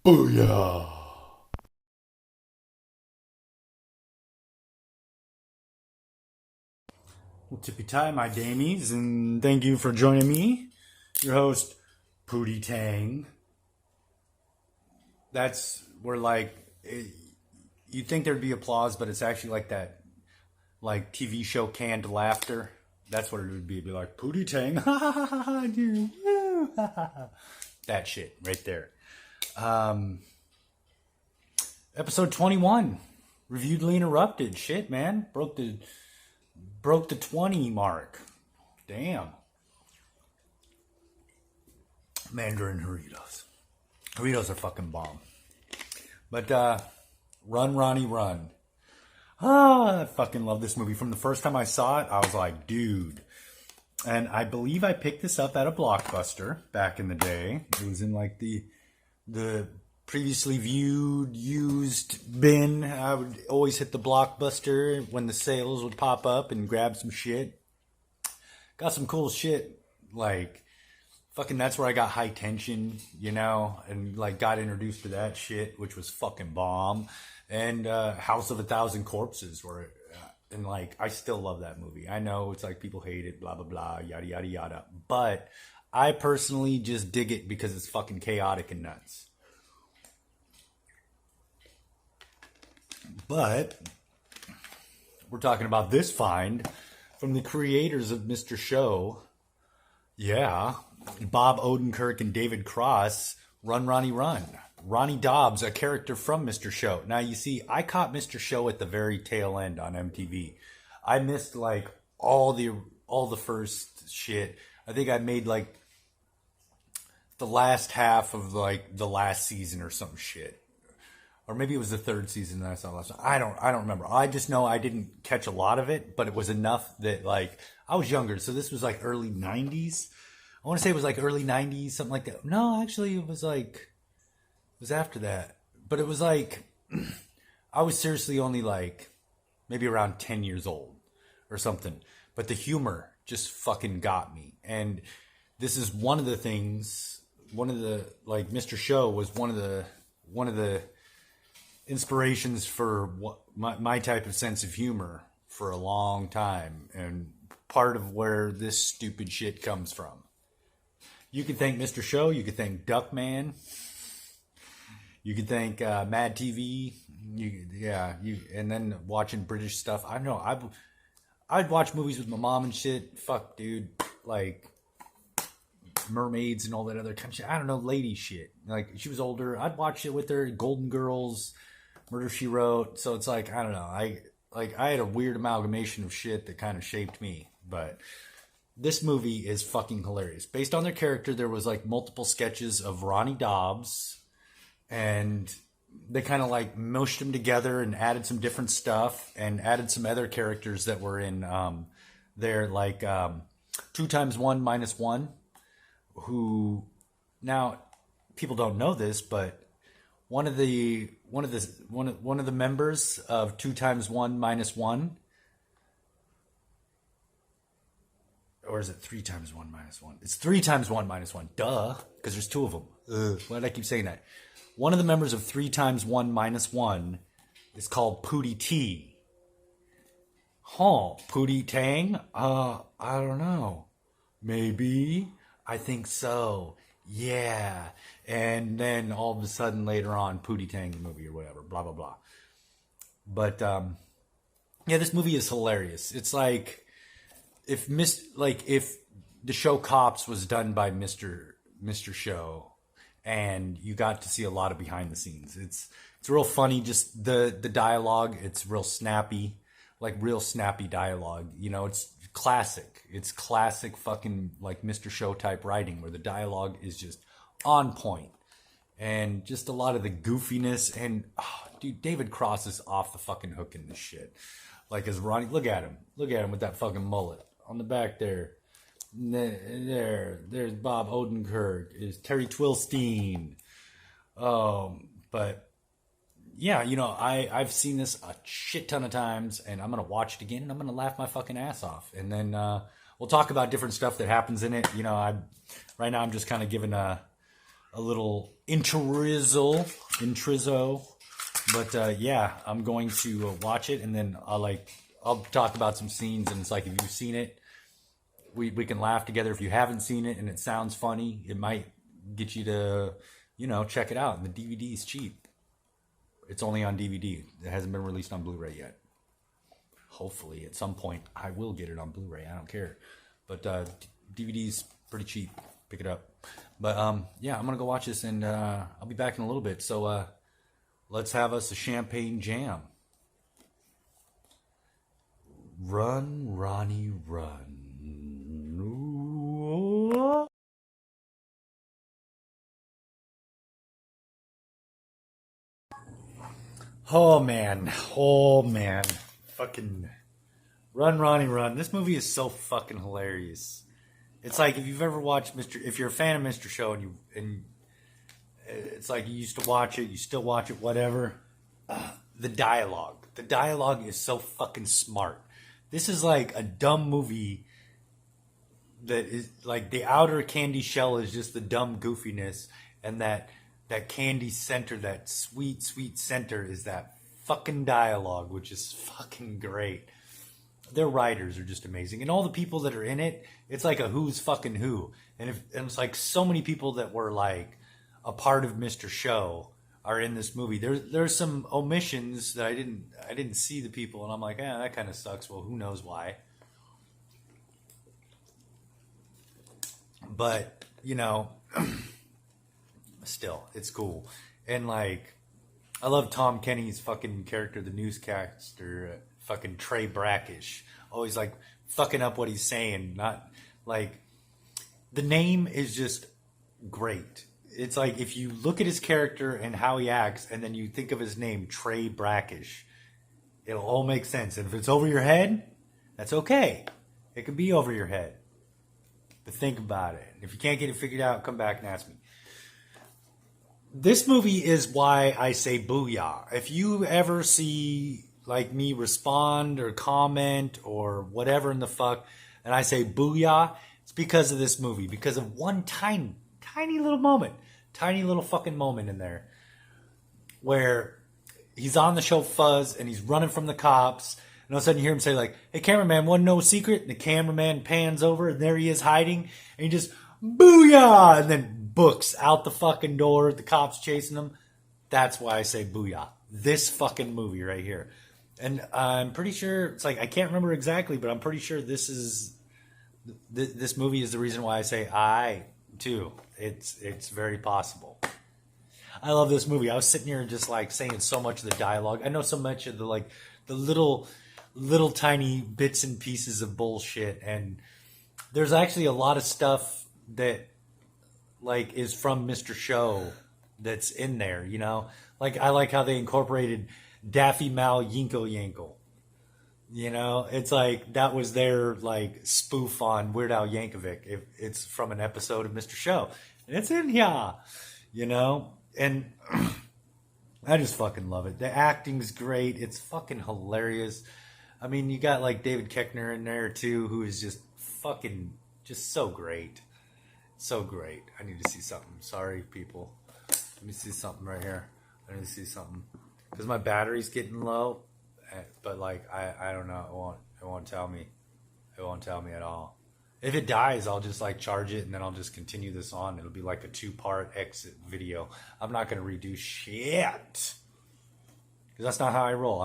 Booyah! Well, tippy tie, my damies, and thank you for joining me, your host, Pootie Tang. That's where you'd think there'd be applause, but it's actually like that, like TV show canned laughter. That's what it would be. It'd be like Pootie Tang, ha ha ha ha ha, dude, woo, ha ha ha. That shit right there. Episode 21, reviewedly interrupted. Shit, man, broke the 20 mark. Damn. Mandarin Doritos. Doritos are fucking bomb. But Run, Ronnie, Run. I fucking love this movie. From the first time I saw it, I was like, dude. And I believe I picked this up at a Blockbuster back in the day. It was in like the previously viewed used bin. I would always hit the Blockbuster when the sales would pop up and grab some shit. Got some cool shit, like fucking that's where I got High Tension, and like got introduced to that shit, which was fucking bomb. And House of a Thousand Corpses, and like I still love that movie. I know it's like people hate it, blah blah blah, yada yada yada, but I personally just dig it because it's fucking chaotic and nuts. But we're talking about this find from the creators of Mr. Show. Yeah, Bob Odenkirk and David Cross, Run, Ronnie, Run. Ronnie Dobbs, a character from Mr. Show. Now, you see, I caught Mr. Show at the very tail end on MTV. I missed, like, all the first shit. I think I made, like, the last half of, like, the last season or some shit. Or maybe it was the third season that I saw last. I don't remember. I just know I didn't catch a lot of it, but it was enough that, like, I was younger. So this was, like, early 90s. I want to say it was, like, early 90s, something like that. No, actually, it was, like... It was after that. But it was like, I was seriously only like maybe around 10 years old or something. But the humor just fucking got me. And this is one of the things, like Mr. Show was one of the inspirations for my type of sense of humor for a long time. And part of where this stupid shit comes from. You could thank Mr. Show. You could thank Duckman. You could thank Mad TV, and then watching British stuff. I don't know. I'd watch movies with my mom and shit. Fuck, dude, like mermaids and all that other kind of shit. I don't know, lady shit. Like she was older. I'd watch it with her. Golden Girls, Murder She Wrote. So it's like I don't know. I had a weird amalgamation of shit that kind of shaped me. But this movie is fucking hilarious. Based on their character, there was like multiple sketches of Ronnie Dobbs. And they kind of like mushed them together and added some different stuff and added some other characters that were in there, like 2 times 1 minus 1, who now people don't know this, but one of the members of 2 times 1 minus 1, or is it 3 times 1 minus 1? It's 3 times 1 minus 1. Duh, because there's 2 of them. Why did I keep saying that? One of the members of 3 times 1 minus 1 is called Pootie T. Pootie Tang? I don't know. Maybe. I think so. Yeah. And then all of a sudden later on, Pootie Tang the movie or whatever. Blah, blah, blah. But, yeah, this movie is hilarious. It's like if the show Cops was done by Mr. Show. And you got to see a lot of behind the scenes. It's real funny. Just the dialogue. It's real snappy, like real snappy dialogue. It's classic. It's classic fucking like Mr. Show type writing where the dialogue is just on point. And just a lot of the goofiness. And dude, David Cross is off the fucking hook in this shit. Like as Ronnie, look at him with that fucking mullet on the back there. There's Bob Odenkirk, is Terry Twilstein. But yeah, I've seen this a shit ton of times, and I'm gonna watch it again, and I'm gonna laugh my fucking ass off. And then we'll talk about different stuff that happens in it. Right now I'm just kind of giving a a little intrizzo. But yeah, I'm going to watch it, and then I'll talk about some scenes, and it's like, if you've seen it, we can laugh together. If you haven't seen it and it sounds funny, it might get you to, check it out. And the DVD is cheap. It's only on DVD. It hasn't been released on Blu-ray yet. Hopefully, at some point, I will get it on Blu-ray. I don't care. But DVD's pretty cheap. Pick it up. But yeah, I'm going to go watch this, and I'll be back in a little bit. So let's have us a champagne jam. Run, Ronnie, run. Oh man. Fucking Run, Ronnie, Run. This movie is so fucking hilarious. It's like, if you've ever watched if you're a fan of Mr. Show, and it's like you used to watch it, you still watch it, whatever. The dialogue is so fucking smart. This is like a dumb movie that is like, the outer candy shell is just the dumb goofiness, and that candy center, that sweet center, is that fucking dialogue, which is fucking great. Their writers are just amazing, and all the people that are in it, it's like a who's fucking who, and it's like so many people that were like a part of Mr. Show are in this movie. There's some omissions that I didn't see the people, and I'm like, that kind of sucks. Well, who knows why? But still, it's cool. And like, I love Tom Kenny's fucking character, the newscaster, fucking Trey Brackish. Always like fucking up what he's saying. Not like, the name is just great. It's like, if you look at his character and how he acts, and then you think of his name, Trey Brackish, it'll all make sense. And if it's over your head, that's okay. It can be over your head. But think about it. If you can't get it figured out, come back and ask me. This movie is why I say booyah. If you ever see like me respond or comment or whatever in the fuck, and I say booyah, it's because of this movie. Because of one tiny little moment. Tiny little fucking moment in there where he's on the show Fuzz, and he's running from the cops, and all of a sudden you hear him say like, "Hey cameraman, wasn't no secret?" And the cameraman pans over, and there he is hiding, and he just booyah, and then books out the fucking door. The cops chasing him. That's why I say booyah. This fucking movie right here. And I'm pretty sure, it's like, I can't remember exactly, but I'm pretty sure this movie is the reason why I say I too. It's very possible. I love this movie. I was sitting here just like saying so much of the dialogue. I know so much of the little tiny bits and pieces of bullshit, and there's actually a lot of stuff that like is from Mr. Show that's in there, Like, I like how they incorporated Daffy Mal Yinkle Yankle. It's like, that was their like spoof on Weird Al Yankovic. It's from an episode of Mr. Show. And it's in here, And I just fucking love it. The acting's great. It's fucking hilarious. I mean, you got like David Koechner in there too, who is just fucking just so great. So great. I need to see something. Sorry, people. Let me see something right here. I need to see something. Because my battery's getting low. But like, I don't know. It won't tell me. It won't tell me at all. If it dies, I'll just like charge it, and then I'll just continue this on. It'll be like a 2-part exit video. I'm not going to redo shit. Because that's not how I roll.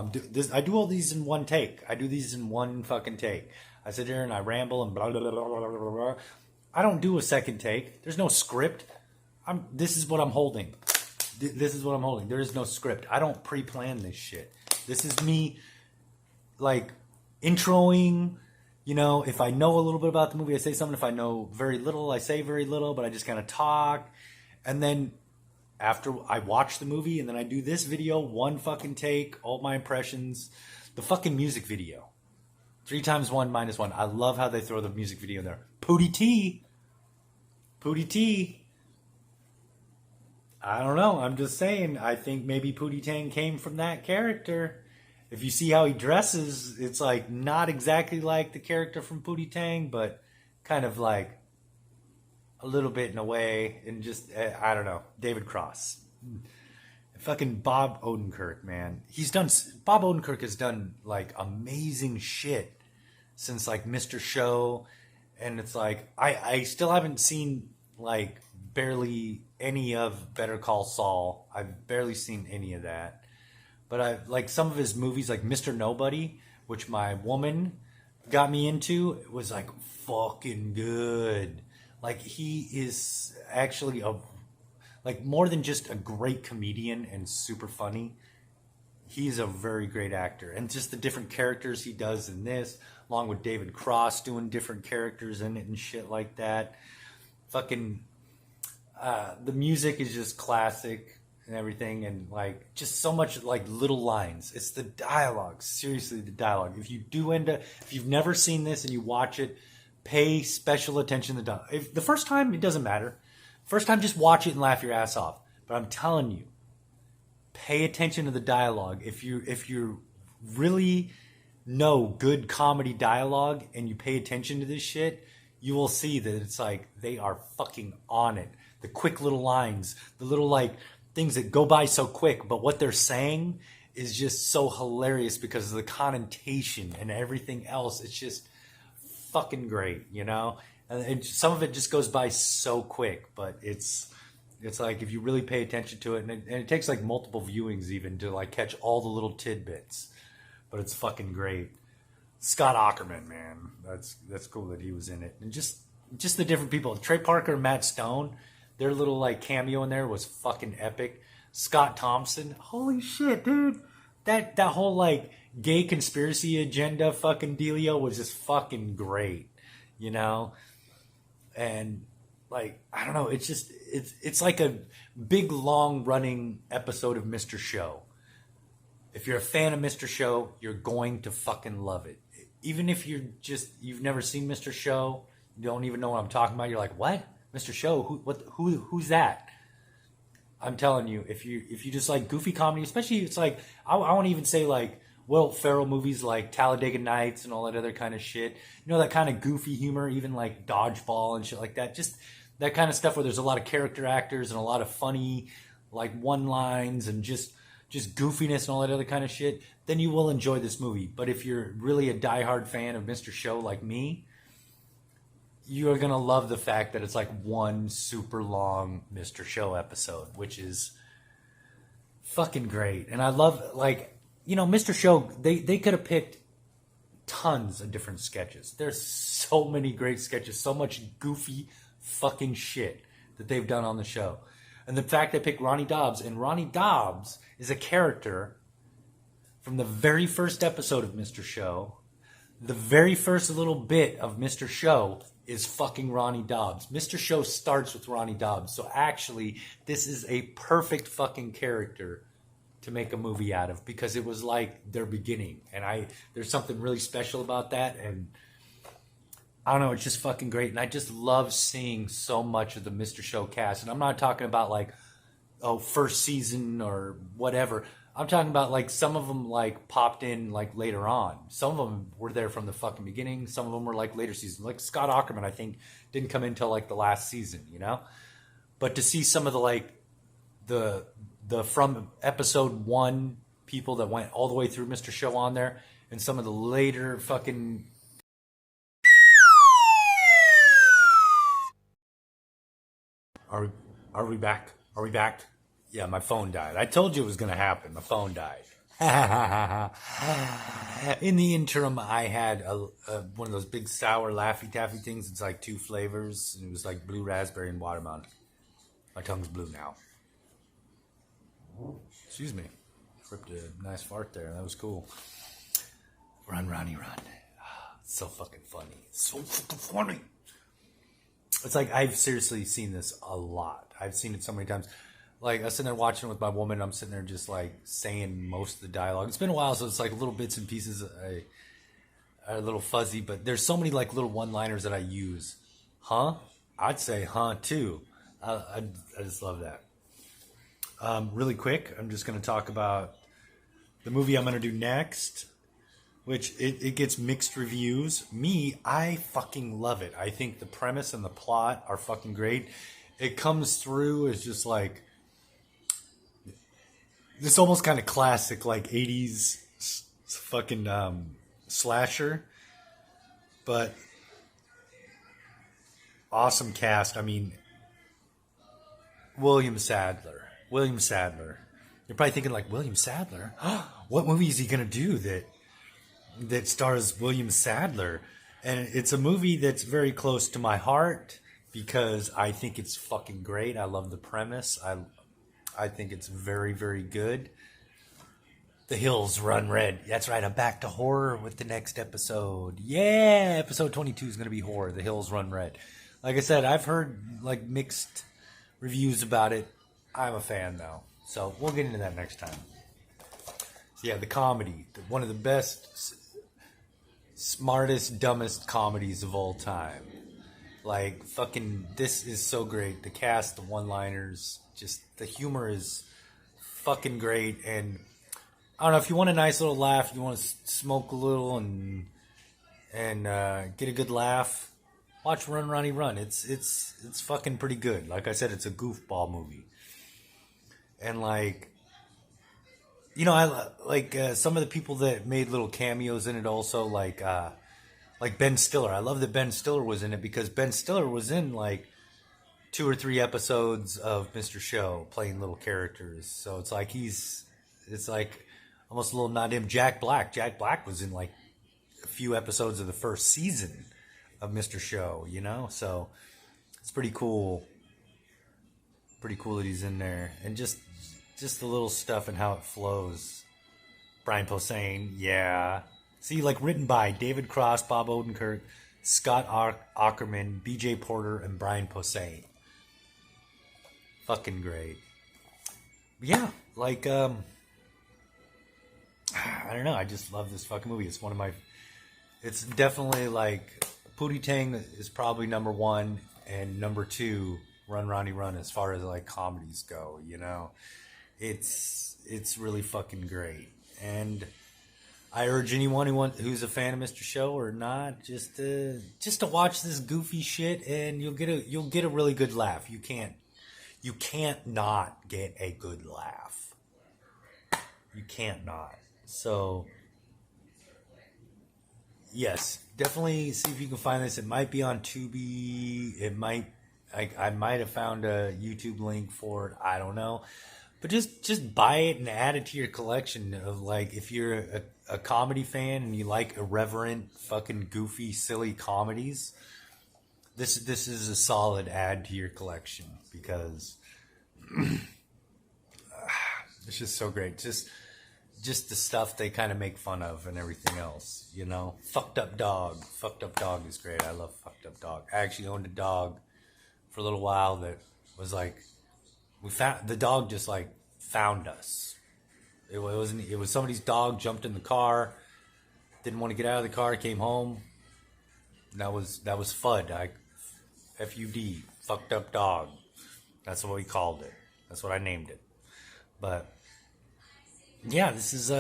I do all these in one take. I do these in one fucking take. I sit here and I ramble and blah, blah, blah, blah, blah, blah, blah. I don't do a second take. There's no script. This is what I'm holding. This is what I'm holding. There is no script. I don't pre-plan this shit. This is me, like, introing. If I know a little bit about the movie, I say something. If I know very little, I say very little. But I just kind of talk. And then after I watch the movie, and then I do this video, one fucking take, all my impressions. The fucking music video. 3 times 1 minus 1. I love how they throw the music video in there. Pootie T. I don't know. I'm just saying. I think maybe Pootie Tang came from that character. If you see how he dresses, it's like not exactly like the character from Pootie Tang, but kind of like a little bit in a way, and just I don't know, David Cross. Fucking Bob Odenkirk, man. Bob Odenkirk has done like amazing shit since like Mr. Show, and it's like I still haven't seen like barely any of Better Call Saul. I've barely seen any of that. But I like some of his movies like Mr. Nobody, which my woman got me into. It was like fucking good. Like he is actually like more than just a great comedian and super funny. He's a very great actor, and just the different characters he does in this, along with David Cross doing different characters in it and shit like that. Fucking the music is just classic and everything, and like just so much like little lines. It's the dialogue, seriously, the dialogue. If you've never seen this and you watch it, pay special attention to the dialogue. If the first time, it doesn't matter. First time, just watch it and laugh your ass off. But I'm telling you, pay attention to the dialogue. If you really know good comedy dialogue and you pay attention to this shit, you will see that it's like they are fucking on it. The quick little lines, the little like things that go by so quick, but what they're saying is just so hilarious because of the connotation and everything else. It's just fucking great, you know? And some of it just goes by so quick, but it's like if you really pay attention to it, and it takes like multiple viewings even to like catch all the little tidbits, but it's fucking great. Scott Aukerman, man, that's cool that he was in it, and just the different people. Trey Parker and Matt Stone, their little like cameo in there was fucking epic. Scott Thompson, holy shit, dude, that whole like gay conspiracy agenda fucking dealio was just fucking great, you know. And like I don't know, it's like a big long running episode of Mr. Show. If you're a fan of Mr. Show, you're going to fucking love it. Even if you've never seen Mr. Show, you don't even know what I'm talking about. You're like, what? Mr. Show? Who's that? I'm telling you, if you just like goofy comedy, especially it's like I won't even say like Will Ferrell movies like Talladega Nights and all that other kind of shit. You know, that kind of goofy humor, even like Dodgeball and shit like that. Just that kind of stuff where there's a lot of character actors and a lot of funny like one lines and just goofiness and all that other kind of shit, then you will enjoy this movie. But if you're really a diehard fan of Mr. Show like me, you're going to love the fact that it's like one super long Mr. Show episode, which is fucking great. And I love, like, you know, Mr. Show, they could have picked tons of different sketches. There's so many great sketches, so much goofy fucking shit that they've done on the show. And the fact they picked Ronnie Dobbs, and Ronnie Dobbs is a character from the very first episode of Mr. Show. The very first little bit of Mr. Show is fucking Ronnie Dobbs. Mr. Show starts with Ronnie Dobbs. So actually, this is a perfect fucking character to make a movie out of, because it was like their beginning. And there's something really special about that. And I don't know, it's just fucking great. And I just love seeing so much of the Mr. Show cast. And I'm not talking about like, first season or whatever. I'm talking about like some of them like popped in like later on. Some of them were there from the fucking beginning. Some of them were like later seasons. Like Scott Aukerman, I think, didn't come in until like the last season, you know? But to see some of the like the from episode 1 people that went all the way through Mr. Show on there, and some of the later fucking Are we back? Are we back? Yeah, my phone died. I told you it was going to happen. My phone died. In the interim, I had one of those big sour Laffy Taffy things. It's like 2 flavors. And it was like blue raspberry and watermelon. My tongue's blue now. Excuse me. Ripped a nice fart there. That was cool. Run, Ronnie, run. It's so fucking funny. So fucking funny. It's like I've seriously seen this a lot. I've seen it so many times. Like, I was sitting there watching it with my woman. I'm sitting there just, like, saying most of the dialogue. It's been a while, so it's, like, little bits and pieces are a little fuzzy. But there's so many, like, little one-liners that I use. Huh? I'd say huh, too. I just love that. Really quick, I'm just going to talk about the movie I'm going to do next. which it gets mixed reviews. Me, I fucking love it. I think the premise and the plot are fucking great. It comes through as just like this almost kind of classic like 80s fucking slasher, but awesome cast. I mean, William Sadler. You're probably thinking like, William Sadler? What movie is he gonna do that stars William Sadler? And it's a movie that's very close to my heart because I think it's fucking great. I love the premise. I think it's very, very good. The Hills Run Red. That's right. I'm back to horror with the next episode. Yeah, episode 22 is going to be horror. The Hills Run Red. Like I said, I've heard like mixed reviews about it. I'm a fan though. So we'll get into that next time. So yeah, the comedy. One of the best, smartest, dumbest comedies of all time. Like, fucking, this is so great. The cast, the one-liners, just the humor is fucking great. And I don't know, if you want a nice little laugh, you want to smoke a little and get a good laugh, watch Run, Ronnie Run. It's fucking pretty good. Like I said, it's a goofball movie. And like, you know, I like some of the people that made little cameos in it also, like Ben Stiller. I love that Ben Stiller was in it because Ben Stiller was in like 2 or 3 episodes of Mr. Show playing little characters. So it's like it's like almost a little nod to him. Jack Black was in like a few episodes of the first season of Mr. Show, you know? So it's pretty cool. Pretty cool that he's in there. And just the little stuff and how it flows. Brian Posehn, yeah. See, like written by David Cross, Bob Odenkirk, Scott Aukerman, B.J. Porter, and Brian Posehn. Fucking great. Yeah, like, I don't know. I just love this fucking movie. It's one of my... It's definitely like... Pootie Tang is probably number 1, and number 2, Run, Ronnie Run, as far as like comedies go, you know? It's really fucking great. And... I urge anyone who's a fan of Mr. Show or not, just to watch this goofy shit, and you'll get a really good laugh. You can't not get a good laugh. You can't not. So yes, definitely see if you can find this. It might be on Tubi. I might have found a YouTube link for it. I don't know. But just buy it and add it to your collection of, like, if you're a comedy fan and you like irreverent, fucking goofy, silly comedies, this is a solid add to your collection because it's just so great. Just the stuff they kind of make fun of and everything else, you know? Fucked Up Dog. Fucked Up Dog is great. I love Fucked Up Dog. I actually owned a dog for a little while that was like, the dog just like found us. It was somebody's dog, jumped in the car, didn't want to get out of the car, came home. That was FUD. FUD, Fucked Up Dog. That's what we called it. That's what I named it. But yeah, this is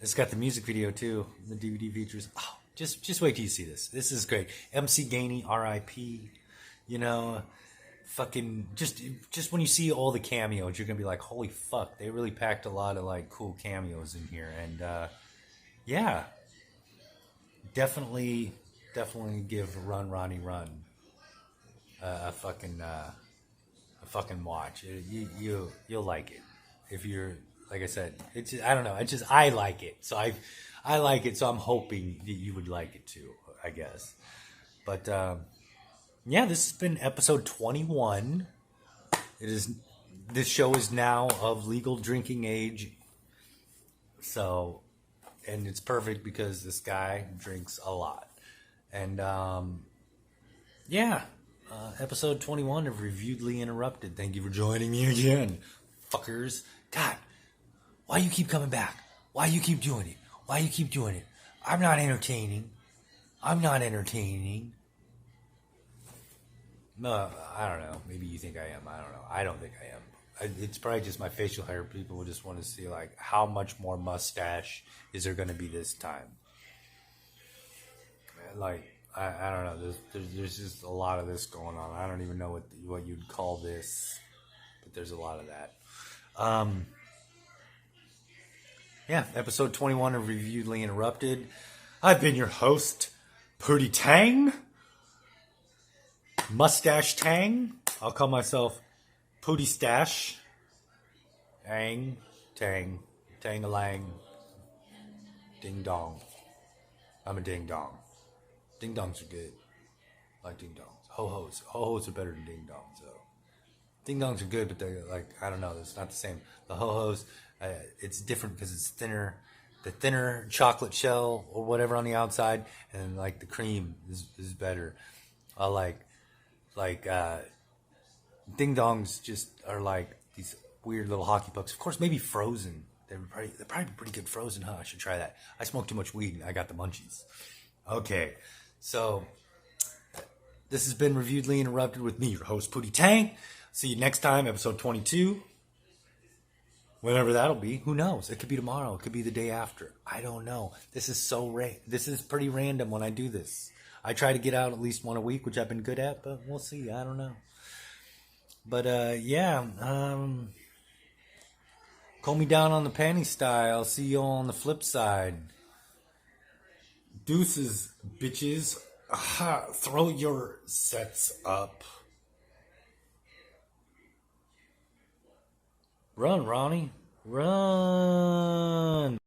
it's got the music video too. The DVD features. Oh, just wait till you see this. This is great. MC Gainey, R.I.P. You know. Fucking just when you see all the cameos, you're gonna be like, holy fuck, they really packed a lot of like cool cameos in here. And yeah, definitely give Run Ronnie Run a fucking watch. You'll like it if you're, like I said, it's just, I don't know, I like it, so I like it, so I'm hoping that you would like it too, I guess. But yeah, this has been episode 21. This show is now of legal drinking age. So, and it's perfect because this guy drinks a lot. And, yeah, episode 21 of Reviewedly Interrupted. Thank you for joining me again, fuckers. God, why you keep coming back? Why you keep doing it? Why you keep doing it? I'm not entertaining. No, I don't know. Maybe you think I am. I don't know. I don't think I am. it's probably just my facial hair. People will just want to see like how much more mustache is there going to be this time. Like I don't know. There's just a lot of this going on. I don't even know what you'd call this, but there's a lot of that. Yeah, episode 21 of Reviewedly Interrupted. I've been your host, Pootie Tang. Mustache Tang. I'll call myself Pootie Stash. Tang, Tang-a-lang, ding dong. I'm a ding dong. Ding dongs are good. I like ding dongs. Ho-hos. Ho-hos are better than ding dongs, though. Ding dongs are good, but they're like, I don't know, it's not the same. The ho-hos, it's different because it's thinner. The thinner chocolate shell or whatever on the outside, and like the cream is better. I like ding dongs just are like these weird little hockey pucks. Of course, maybe frozen. They're probably pretty good frozen, huh? I should try that. I smoked too much weed and I got the munchies. Okay, so this has been Reviewedly Interrupted with me, your host, Pootie Tang. See you next time, episode 22. Whenever that'll be, who knows? It could be tomorrow. It could be the day after. I don't know. This is this is pretty random when I do this. I try to get out at least one a week, which I've been good at, but we'll see. I don't know. But yeah, call me down on the panty style. I'll see you all on the flip side. Deuces, bitches. Aha, throw your sets up. Run, Ronnie. Run.